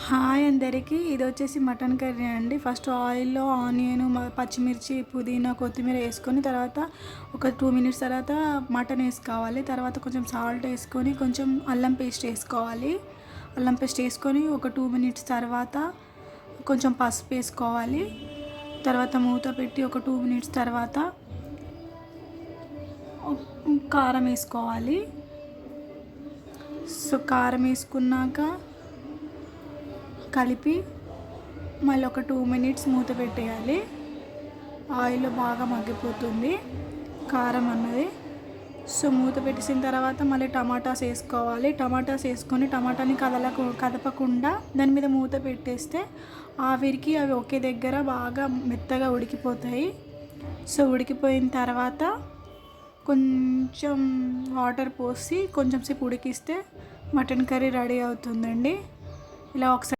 Hi అందరికీ, ఇది వచ్చేసి మటన్ కర్రీ అండి. ఫస్ట్ ఆయిల్లో ఆనియన్, పచ్చిమిర్చి, పుదీనా, కొత్తిమీర వేసుకొని తర్వాత ఒక 2 మినిట్స్ తర్వాత మటన్ వేసుకోవాలి. తర్వాత కొంచెం సాల్ట్ వేసుకొని కొంచెం అల్లం పేస్ట్ వేసుకోవాలి. అల్లం పేస్ట్ వేసుకొని ఒక 2 మినిట్స్ తర్వాత కొంచెం పసుపు వేసుకోవాలి. తర్వాత మూత పెట్టి ఒక 2 మినిట్స్ తర్వాత కారం వేసుకోవాలి. సో కారం వేసుకున్నాక కలిపి మళ్ళీ ఒక 2 మినిట్స్ మూత పెట్టేయాలి. ఆయిల్ బాగా మగ్గిపోతుంది కారం అన్నది. సో మూత పెట్టేసిన తర్వాత మళ్ళీ టమాటాస్ వేసుకోవాలి. టమాటాస్ వేసుకొని టమాటాని కదపకుండా దాని మీద మూత పెట్టేస్తే ఆవిరికి అవి ఒకే దగ్గర బాగా మెత్తగా ఉడికిపోతాయి. సో ఉడికిపోయిన తర్వాత కొంచెం వాటర్ పోసి కొంచెం సేపు ఉడికిస్తే మటన్ కర్రీ రెడీ అవుతుందండి. ఇలా ఒకసారి